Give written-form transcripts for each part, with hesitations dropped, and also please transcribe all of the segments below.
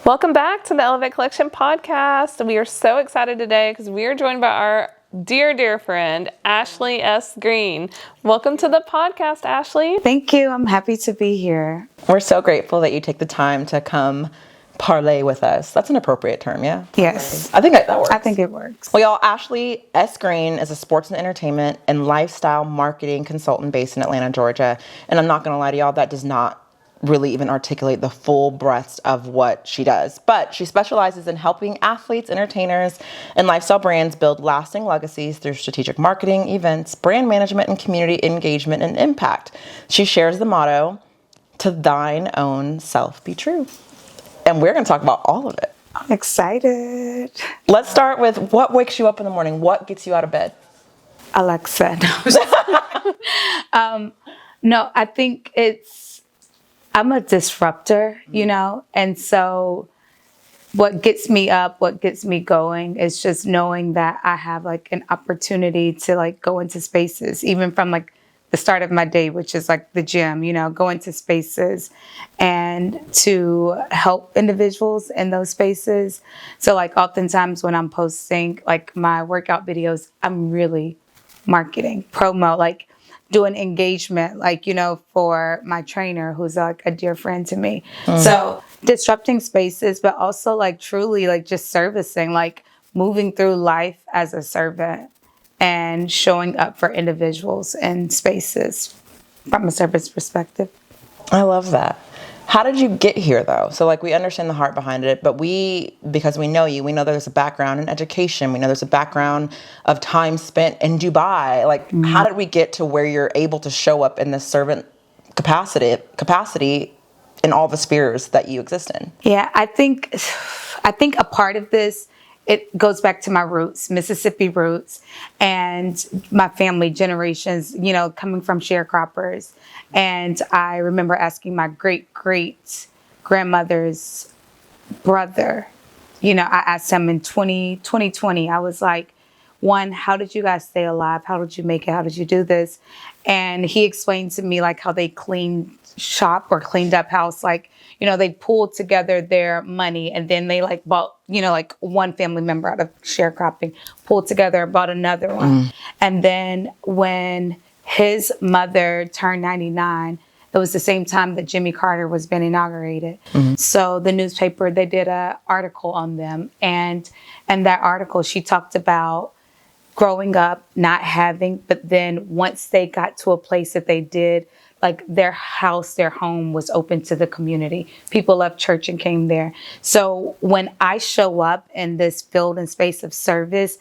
Welcome back to the Elevate Collection podcast. We are so excited today because we are joined by our dear friend, Ashley S. Green. Welcome to the podcast, Ashley. Thank you. I'm happy to be here. We're so grateful that you take the time to come parlay with us. That's an appropriate term, yeah? Yes. I think that works. I think it works. Well, y'all, Ashley S. Green is a sports and entertainment and lifestyle marketing consultant based in Atlanta, Georgia. And I'm not going to lie to y'all, that does not really even articulate the full breadth of what she does. But she specializes in helping athletes, entertainers, and lifestyle brands build lasting legacies through strategic marketing, events, brand management, and community engagement and impact. She shares the motto, "To thine own self be true." And we're going to talk about all of it. I'm excited. Let's start with what wakes you up in the morning? What gets you out of bed? Alexa. No, I think I'm a disruptor, and so what gets me up, what gets me going is just knowing that I have like an opportunity to like go into spaces, even from like the start of my day, which is like the gym, go into spaces and to help individuals in those spaces. So like oftentimes when I'm posting like my workout videos, I'm really marketing, promo, like doing engagement, like, for my trainer, who's like a dear friend to me. So disrupting spaces, but also like truly like just servicing, like moving through life as a servant and showing up for individuals and spaces from a service perspective. I love that. How did you get here though? So like we understand the heart behind it, but because we know you, we know there's a background in education. We know there's a background of time spent in Dubai. Like how did we get to where you're able to show up in this servant capacity in all the spheres that you exist in? Yeah, I think a part of this, it goes back to my roots, Mississippi roots, and my family generations, coming from sharecroppers. And I remember asking my great-great-grandmother's brother, I asked him in 2020, I was like, one, how did you guys stay alive? How did you make it? How did you do this? And he explained to me like how they cleaned shop or cleaned up house, like, they pulled together their money and then they like bought, like one family member out of sharecropping, pulled together, bought another one. And then when his mother turned 99, it was the same time that Jimmy Carter was being inaugurated. So the newspaper, they did an article on them. And that article, she talked about growing up, not having, but then once they got to a place that they did, like their house, their home was open to the community. People left church and came there. So when I show up in this field and space of service,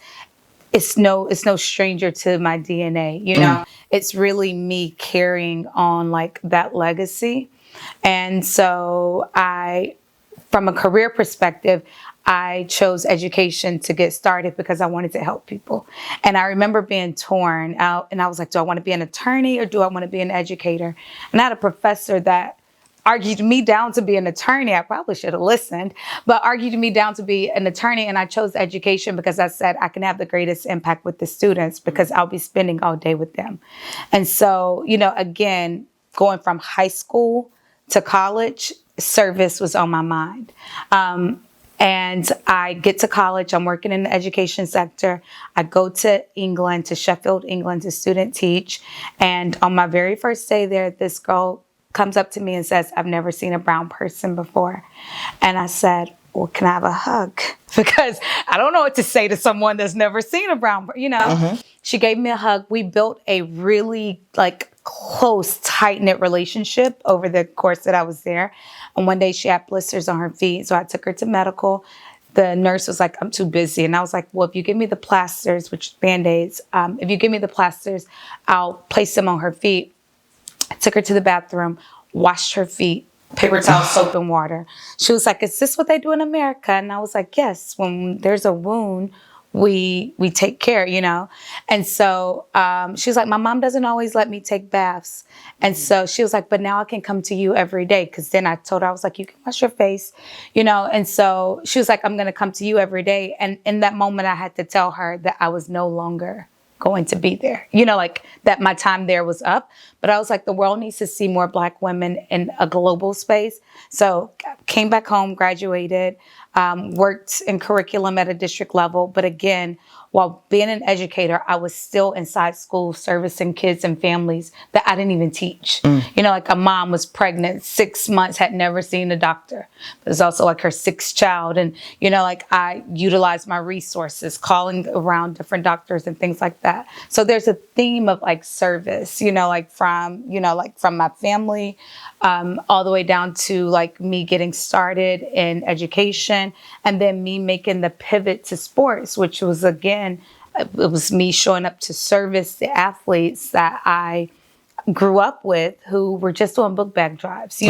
it's no stranger to my DNA, It's really me carrying on like that legacy. And so from a career perspective, I chose education to get started because I wanted to help people. And I remember being torn out and I was like, do I want to be an attorney or do I want to be an educator? And I had a professor that argued me down to be an attorney. I probably should have listened, but argued me down to be an attorney. And I chose education because I said I can have the greatest impact with the students because I'll be spending all day with them. And so, again, going from high school to college, service was on my mind. And I get to college, I'm working in the education sector. I go to England, to Sheffield, England to student teach. And on my very first day there, this girl comes up to me and says, I've never seen a brown person before. And I said, well, can I have a hug? Because I don't know what to say to someone that's never seen a brown person, She gave me a hug. We built a really close, tight-knit relationship over the course that I was there. And one day she had blisters on her feet. So I took her to medical. The nurse was like, I'm too busy. And I was like, well, if you give me the plasters, which is Band-Aids, if you give me the plasters, I'll place them on her feet. I took her to the bathroom, washed her feet, paper towel, soap, and water. She was like, is this what they do in America? And I was like, yes, when there's a wound, we take care, And so she was like, my mom doesn't always let me take baths. And so she was like, but now I can come to you every day. Because then I told her, I was like, you can wash your face, And so she was like, I'm going to come to you every day. And in that moment, I had to tell her that I was no longer going to be there. Like that my time there was up. But I was like, the world needs to see more Black women in a global space. So came back home, graduated, worked in curriculum at a district level. But again, while being an educator, I was still inside school servicing kids and families that I didn't even teach. Like a mom was pregnant, 6 months, had never seen a doctor. But it's also like her sixth child. And, like I utilized my resources, calling around different doctors and things like that. So there's a theme of like service, like from my family, all the way down to like me getting started in education and then me making the pivot to sports, which was, again, it was me showing up to service the athletes that I grew up with who were just doing book bag drives,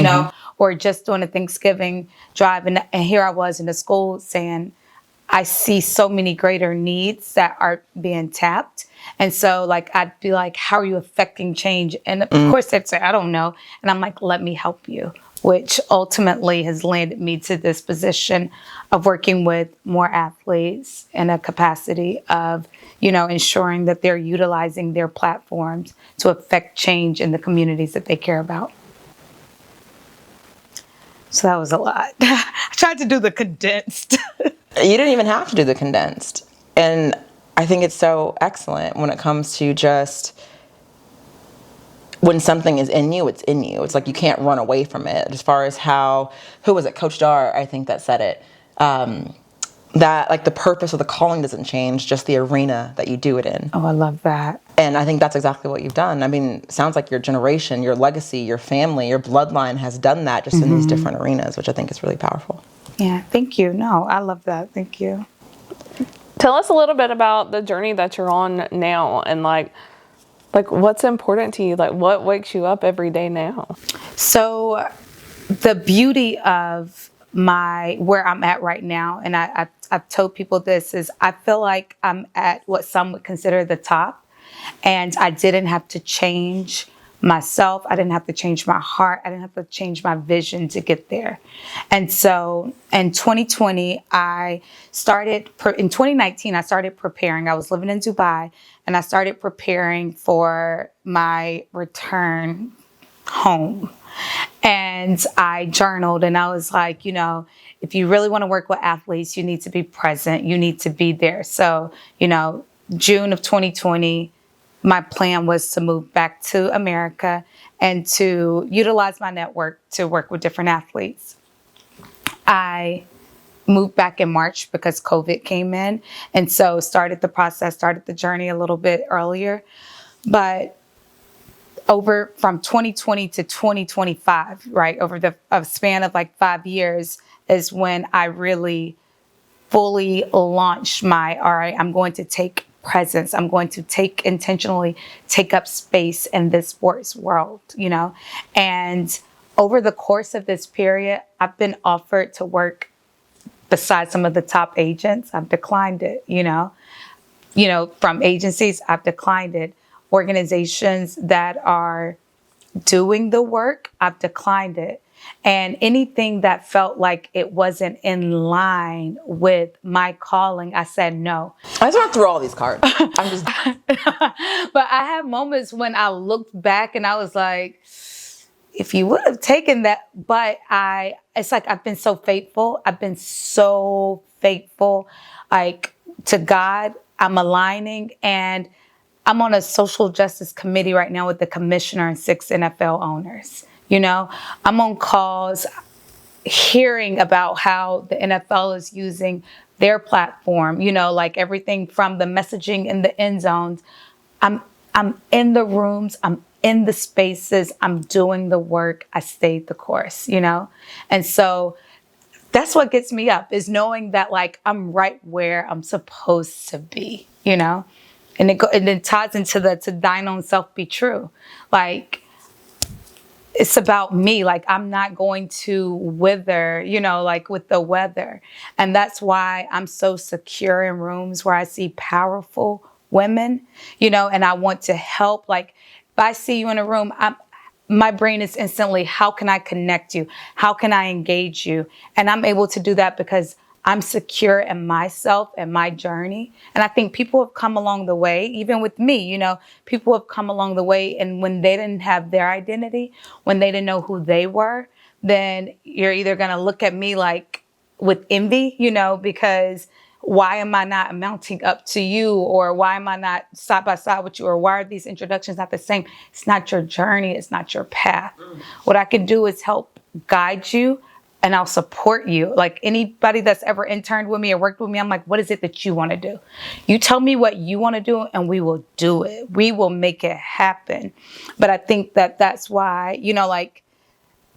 or just doing a Thanksgiving drive. And here I was in the school saying, I see so many greater needs that are being tapped. And so like, I'd be like, how are you affecting change? And of course they'd say, I don't know. And I'm like, let me help you, which ultimately has landed me to this position of working with more athletes in a capacity of, ensuring that they're utilizing their platforms to affect change in the communities that they care about. So that was a lot. I tried to do the condensed. You didn't even have to do the condensed. And I think it's so excellent when it comes to just when something is in you, it's in you. It's like you can't run away from it. As far as who was it? Coach Dar, I think that said it. That like the purpose of the calling doesn't change, just the arena that you do it in. Oh, I love that. And I think that's exactly what you've done. I mean, it sounds like your generation, your legacy, your family, your bloodline has done that just in these different arenas, which I think is really powerful. Yeah, thank you. No, I love that. Thank you. Tell us a little bit about the journey that you're on now and like what's important to you? Like what wakes you up every day now? So the beauty of where I'm at right now, and I've told people this, is I feel like I'm at what some would consider the top, and I didn't have to change myself. I didn't have to change my heart. I didn't have to change my vision to get there. And so in 2020, in 2019, I started preparing. I was living in Dubai and I started preparing for my return home. And I journaled and I was like, if you really want to work with athletes, you need to be present. You need to be there. So, June of 2020, my plan was to move back to America and to utilize my network to work with different athletes. I moved back in March because COVID came in. And so started the journey a little bit earlier. But from 2020 to 2025, right, over a span of like 5 years is when I really fully launched all right, I'm going to take presence. I'm going to intentionally take up space in this sports world, and over the course of this period, I've been offered to work beside some of the top agents. I've declined it, from agencies, I've declined it. Organizations that are doing the work, I've declined it. And anything that felt like it wasn't in line with my calling, I said no. I just went through all these cards. But I have moments when I looked back and I was like, if you would have taken that, but it's like I've been so faithful. Like to God, I'm aligning, and I'm on a social justice committee right now with the commissioner and 6 NFL owners. I'm on calls hearing about how the NFL is using their platform, like everything from the messaging in the end zones. I'm in the rooms, I'm in the spaces, I'm doing the work, I stayed the course, And so that's what gets me up, is knowing that like I'm right where I'm supposed to be, And it ties into to thine own self be true. Like, it's about me. Like, I'm not going to wither, like with the weather. And that's why I'm so secure in rooms where I see powerful women, and I want to help. Like, if I see you in a room, my brain is instantly, how can I connect you? How can I engage you? And I'm able to do that because I'm secure in myself and my journey. And I think people have come along the way, even with me, people have come along the way. And when they didn't have their identity, when they didn't know who they were, then you're either going to look at me like with envy, because why am I not mounting up to you? Or why am I not side by side with you? Or why are these introductions not the same? It's not your journey. It's not your path. What I can do is help guide you, and I'll support you. Like anybody that's ever interned with me or worked with me, I'm like, what is it that you want to do? You tell me what you want to do and we will do it. We will make it happen. But I think that that's why,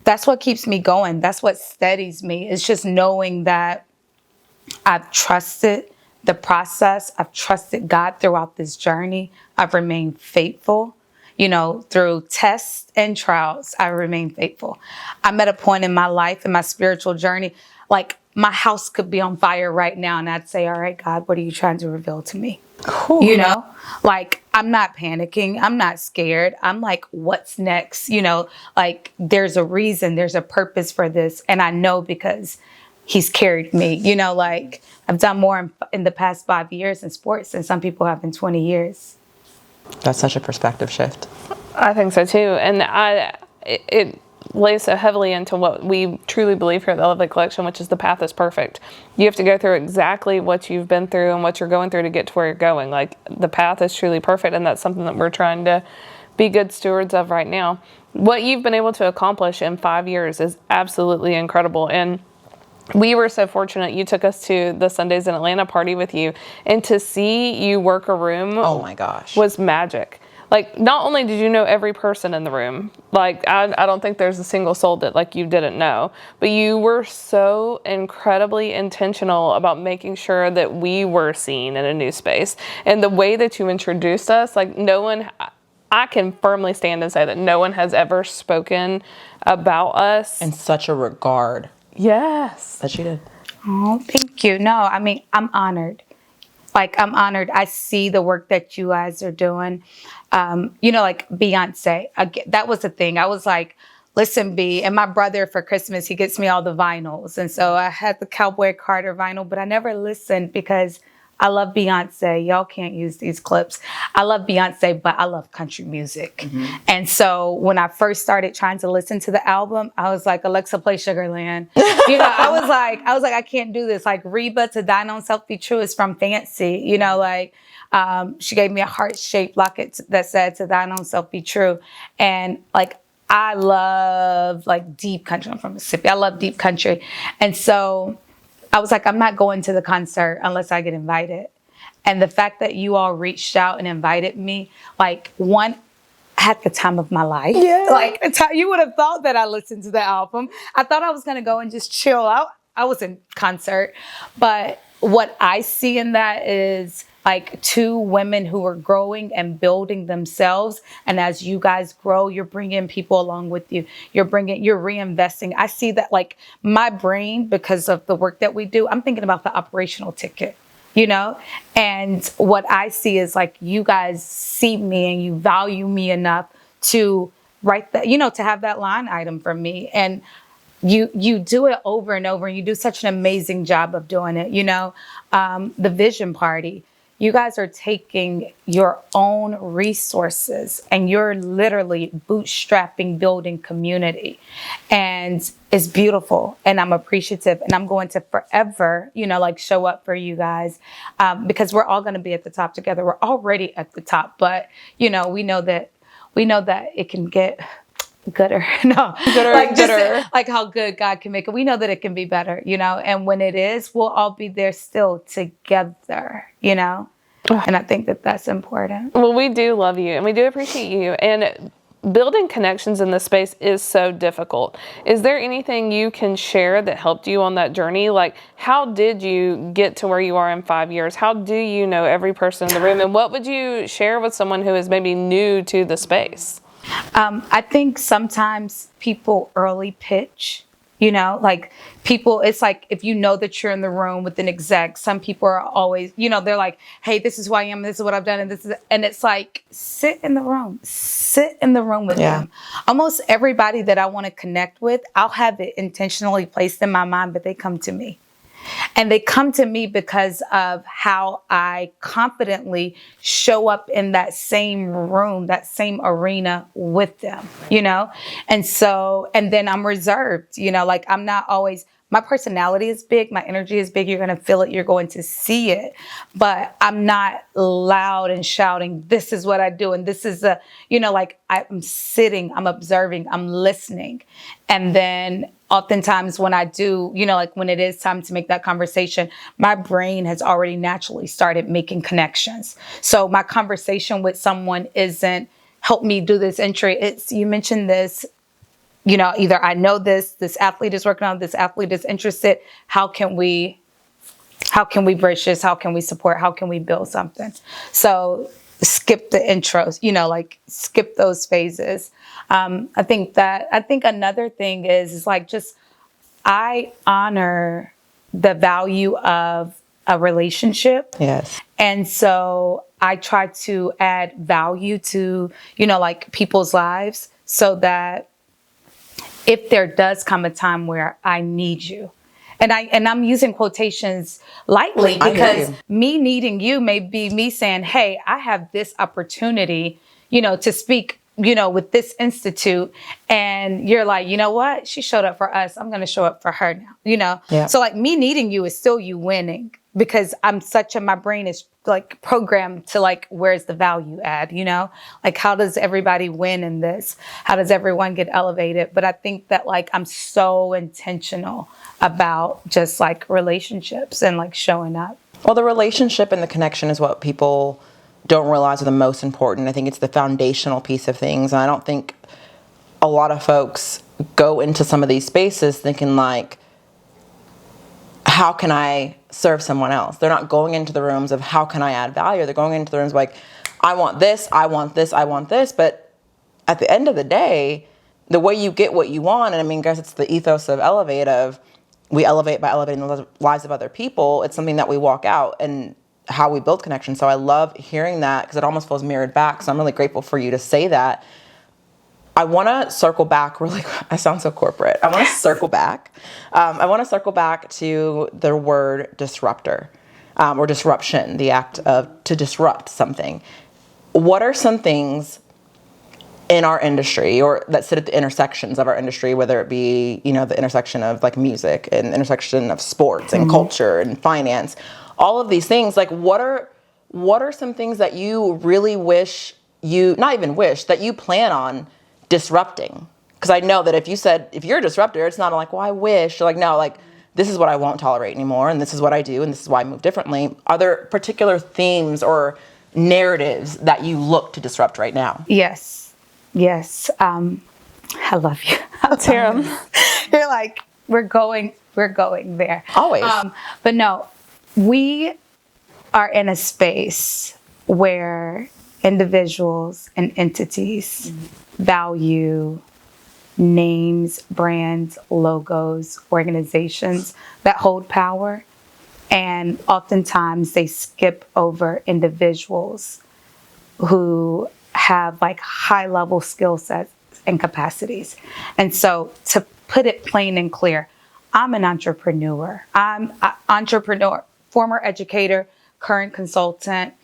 that's what keeps me going. That's what steadies me. It's just knowing that I've trusted the process. I've trusted God throughout this journey. I've remained faithful. Through tests and trials, I remain faithful. I'm at a point in my life, in my spiritual journey, like my house could be on fire right now. And I'd say, all right, God, what are you trying to reveal to me? Cool. Like I'm not panicking. I'm not scared. I'm like, what's next? Like there's a reason, there's a purpose for this. And I know because he's carried me, like I've done more in the past 5 years in sports than some people have in 20 years. That's such a perspective shift. I think so too. And it lays so heavily into what we truly believe here at the Elevate Collection, which is the path is perfect. You have to go through exactly what you've been through and what you're going through to get to where you're going. Like the path is truly perfect, and that's something that we're trying to be good stewards of right now. What you've been able to accomplish in 5 years is absolutely incredible. And we were so fortunate you took us to the Sundays in Atlanta party with you, and to see you work a room, oh my gosh, was magic. Like not only did you know every person in the room, like I don't think there's a single soul that like you didn't know, but you were so incredibly intentional about making sure that we were seen in a new space. And the way that you introduced us, like I can firmly stand and say that no one has ever spoken about us in such a regard. Yes. That you did. Oh, thank you. No, I mean, I'm honored. Like, I'm honored. I see the work that you guys are doing. Like Beyonce, that was the thing. I was like, listen, B, and my brother for Christmas, he gets me all the vinyls. And so I had the Cowboy Carter vinyl, but I never listened because I love Beyonce. Y'all can't use these clips. I love Beyonce, but I love country music. Mm-hmm. And so when I first started trying to listen to the album, I was like, Alexa, play Sugarland. I was like, I can't do this. Like Reba, To Thine Own Self Be True is from Fancy. She gave me a heart-shaped locket that said, To Thine Own Self Be True. And like, I love like deep country. I'm from Mississippi. I love deep country. And so I was like, I'm not going to the concert unless I get invited. And the fact that you all reached out and invited me, like one, I had the time of my life. Yeah. Like you would have thought that I listened to the album. I thought I was going to go and just chill out. I was in concert. But what I see in that is like two women who are growing and building themselves. And as you guys grow, you're bringing people along with you. You're reinvesting. I see that like my brain, because of the work that we do, I'm thinking about the operational ticket, and what I see is like you guys see me and you value me enough to write that, to have that line item for me. And you do it over and over, and you do such an amazing job of doing it. The vision party. You guys are taking your own resources and you're literally bootstrapping, building community. And it's beautiful. And I'm appreciative. And I'm going to forever, show up for you guys because we're all going to be at the top together. We're already at the top. But, we know that it can get gooder. No, gooder, like gooder. Like how good God can make it. We know that it can be better, and when it is, we'll all be there still together, and I think that that's important. Well, we do love you and we do appreciate you, and building connections in this space is so difficult. Is there anything you can share that helped you on that journey? Like, how did you get to where you are in 5 years? How do you know every person in the room? And what would you share with someone who is maybe new to the space? I think sometimes people early pitch, like people, it's like if that you're in the room with an exec, some people are always, they're like, hey, this is who I am, this is what I've done, and it's like, sit in the room with them. Almost everybody that I want to connect with, I'll have it intentionally placed in my mind, but they come to me. And they come to me because of how I confidently show up in that same room, that same arena with them, you know? And so, and then I'm reserved, you know, like I'm not always, my personality is big, my energy is big, you're going to feel it, you're going to see it, but I'm not loud and shouting, this is what I do. And this is you know, like I'm sitting, I'm observing, I'm listening. And then oftentimes when I do, you know, like when it is time to make that conversation, my brain has already naturally started making connections. So my conversation with someone isn't help me do this entry. It's, you mentioned this, you know, either I know this athlete is working on, this athlete is interested. How can we bridge this? How can we support? How can we build something? So skip the intros, you know, like skip those phases. I think another thing is like just, I honor the value of a relationship. Yes. And so I try to add value to, you know, like people's lives so that if there does come a time where I need you, and I'm using quotations lightly because me needing you may be me saying, hey, I have this opportunity, you know, to speak, you know, with this institute. And you're like, you know what? She showed up for us. I'm going to show up for her now, you know? Yeah. So like me needing you is still you winning because my brain is like programmed to like, where's the value add, you know? Like, how does everybody win in this? How does everyone get elevated? But I think that like, I'm so intentional about just like relationships and like showing up. Well, the relationship and the connection is what people don't realize are the most important. I think it's the foundational piece of things. And I don't think a lot of folks go into some of these spaces thinking like, how can I serve someone else? They're not going into the rooms of how can I add value? They're going into the rooms like, I want this, I want this, I want this. But at the end of the day, the way you get what you want, and I mean, guys, it's the ethos of Elevate of we elevate by elevating the lives of other people. It's something that we walk out and how we build connection. So I love hearing that because it almost feels mirrored back. So I'm really grateful for you to say that. I want to circle back really. I sound so corporate. I want to circle back. I want to circle back to the word disruptor or disruption, the act of to disrupt something. What are some things in our industry or that sit at the intersections of our industry, whether it be, you know, the intersection of like music and intersection of sports and culture and finance, all of these things, like what are some things that you really wish you, not even wish, that you plan on disrupting? Because I know that if you're a disruptor, it's not like, well, I wish. You're like, no, like this is what I won't tolerate anymore, and this is what I do, and this is why I move differently. Are there particular themes or narratives that you look to disrupt right now? Yes. I love you. Let's hear 'em. You're like, we're going there. Always. But no, we are in a space where individuals and entities value names, brands, logos, organizations that hold power. And oftentimes they skip over individuals who have like high level skill sets and capacities. And so to put it plain and clear, I'm an entrepreneur. I'm an entrepreneur, former educator, current consultant.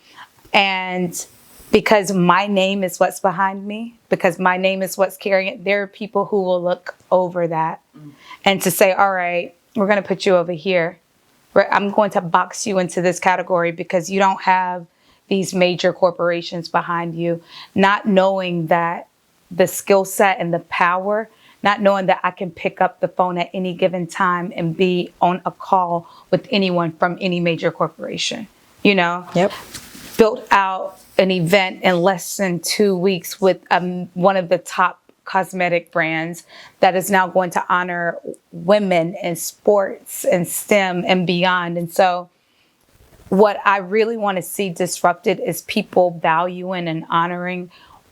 And because my name is what's behind me, because my name is what's carrying it, there are people who will look over that and to say, all right, we're going to put you over here. I'm going to box you into this category because you don't have these major corporations behind you, not knowing that the skill set and the power, not knowing that I can pick up the phone at any given time and be on a call with anyone from any major corporation, you know? Yep. Built out an event in less than 2 weeks with one of the top cosmetic brands that is now going to honor women in sports and STEM and beyond. And so what I really want to see disrupted is people valuing and honoring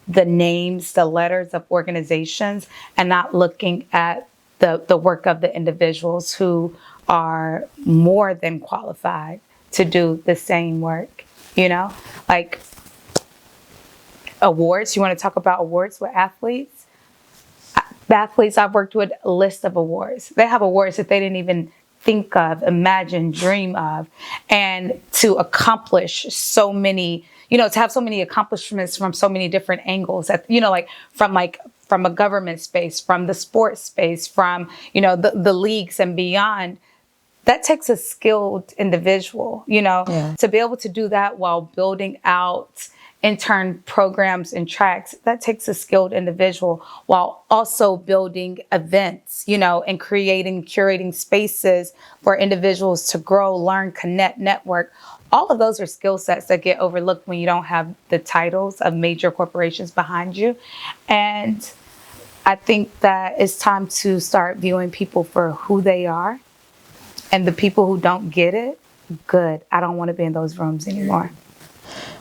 the names, the letters of organizations, and not looking at the work of the individuals who are more than qualified to do the same work, you know? Like awards, you want to talk about awards with athletes? The athletes I've worked with, a list of awards. They have awards that they didn't even think of, imagine, dream of, and to accomplish so many, to have so many accomplishments from so many different angles that, from a government space, from the sports space, from, the leagues and beyond. That takes a skilled individual, to be able to do that while building out intern programs and tracks. That takes a skilled individual while also building events, and curating spaces for individuals to grow, learn, connect, network. All of those are skill sets that get overlooked when you don't have the titles of major corporations behind you. And I think that it's time to start viewing people for who they are. And the people who don't get it, good. I don't want to be in those rooms anymore.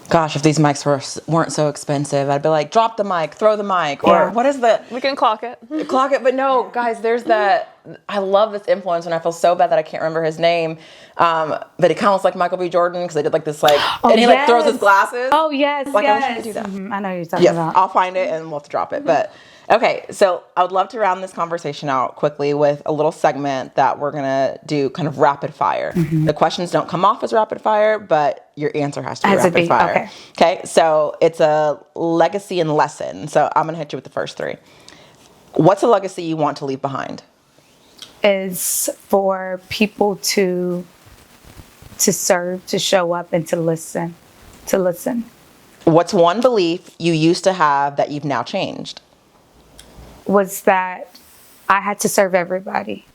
Gosh, if these mics weren't so expensive, I'd be like, drop the mic, throw the mic, or what is the... We can clock it. Clock it, but no, guys, there's that... I love this influencer, and I feel so bad that I can't remember his name, but he kind of looks like Michael B. Jordan, because they did like this, and he throws his glasses. Oh, yes, I wish I could do that. I know who you're talking about. I'll find it, and we'll have to drop it, but... Okay, so I would love to round this conversation out quickly with a little segment that we're going to do kind of rapid fire. The questions don't come off as rapid fire, but your answer has to be rapid fire. Okay, so it's a legacy and lesson. So I'm going to hit you with the first three. What's a legacy you want to leave behind? Is for people to serve, to show up, and to listen. What's one belief you used to have that you've now changed? Was that I had to serve everybody.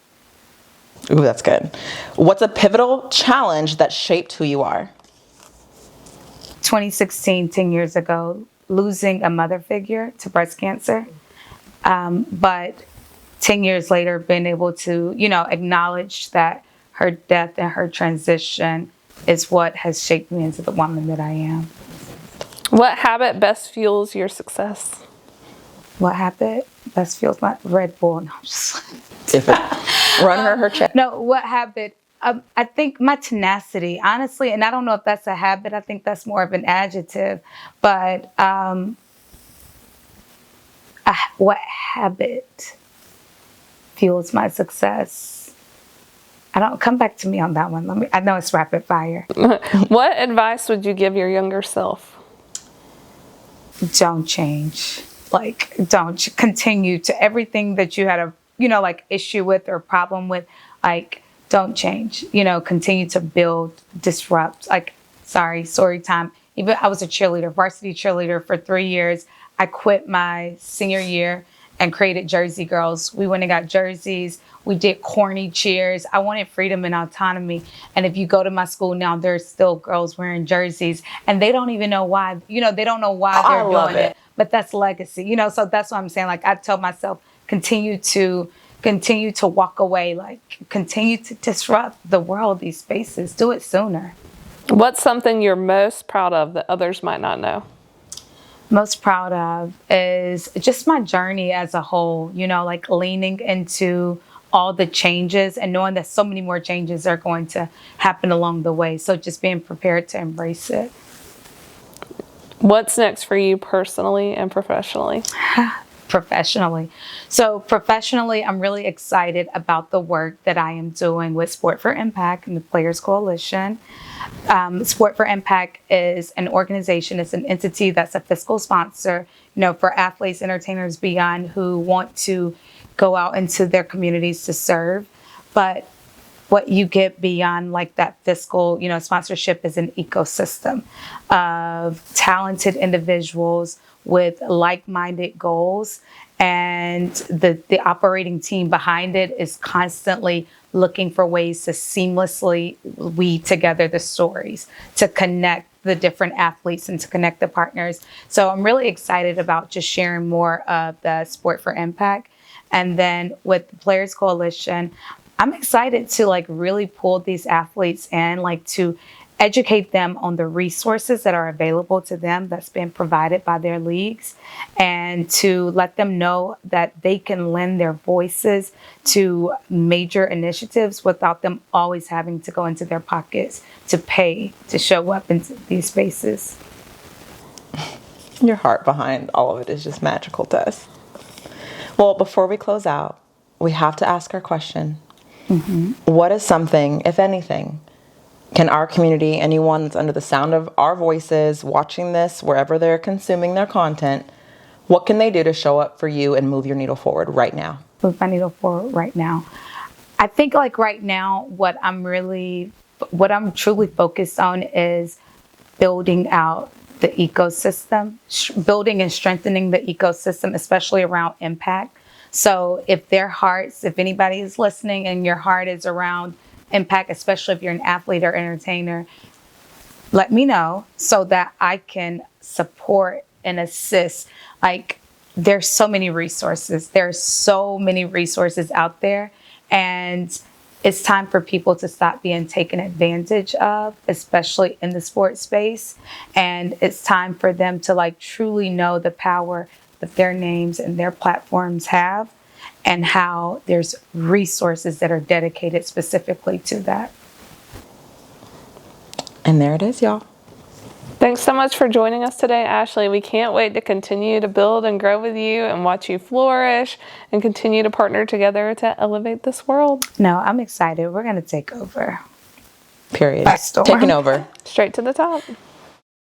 Ooh, that's good. What's a pivotal challenge that shaped who you are? 2016, 10 years ago, losing a mother figure to breast cancer. But 10 years later, being able to, acknowledge that her death and her transition is what has shaped me into the woman that I am. What habit best fuels your success? What habit best fuels my Red Bull? No, I'm just Run her check. No, what habit? I think my tenacity, honestly, and I don't know if that's a habit. I think that's more of an adjective. But what habit fuels my success? I don't come back to me on that one. I know it's rapid fire. What advice would you give your younger self? Don't change. Don't continue to everything that you had a, issue with or problem with. Don't change. Continue to build, disrupt. Story time. Even I was a cheerleader, varsity cheerleader for 3 years. I quit my senior year and created Jersey Girls. We went and got jerseys. We did corny cheers. I wanted freedom and autonomy. And if you go to my school now, there's still girls wearing jerseys, and they don't even know why. They don't know why they're doing it. But that's legacy. So that's what I'm saying. I tell myself, continue to walk away. Continue to disrupt the world, these spaces. Do it sooner. What's something you're most proud of that others might not know? Most proud of is just my journey as a whole, leaning into all the changes and knowing that so many more changes are going to happen along the way. So just being prepared to embrace it. What's next for you personally and professionally? Professionally. So professionally, I'm really excited about the work that I am doing with Sport for Impact and the Players Coalition. Sport for Impact is an organization, it's an entity that's a fiscal sponsor, for athletes, entertainers beyond who want to go out into their communities to serve. But what you get beyond that fiscal, sponsorship is an ecosystem of talented individuals with like-minded goals. And the operating team behind it is constantly looking for ways to seamlessly weave together the stories, to connect the different athletes and to connect the partners. So I'm really excited about just sharing more of the Sport for Impact. And then with the Players Coalition, I'm excited to really pull these athletes in, to educate them on the resources that are available to them that's been provided by their leagues, and to let them know that they can lend their voices to major initiatives without them always having to go into their pockets to pay to show up in these spaces. Your heart behind all of it is just magical to us. Well, before we close out, we have to ask our question. What is something, if anything, can our community, anyone that's under the sound of our voices, watching this, wherever they're consuming their content, what can they do to show up for you and move your needle forward right now? Move my needle forward right now. I think like right now, what I'm truly focused on is building out the ecosystem, building and strengthening the ecosystem, especially around impact. So if anybody is listening and your heart is around impact, especially if you're an athlete or entertainer, let me know so that I can support and assist. Like, there's so many resources. There's so many resources out there. And it's time for people to stop being taken advantage of, especially in the sports space. And it's time for them to like truly know the power that their names and their platforms have, and how there's resources that are dedicated specifically to that. And there it is, y'all. Thanks so much for joining us today, Ashley. We can't wait to continue to build and grow with you and watch you flourish and continue to partner together to elevate this world. No, I'm excited. We're going to take over. Period. By storm. Taking over. Straight to the top.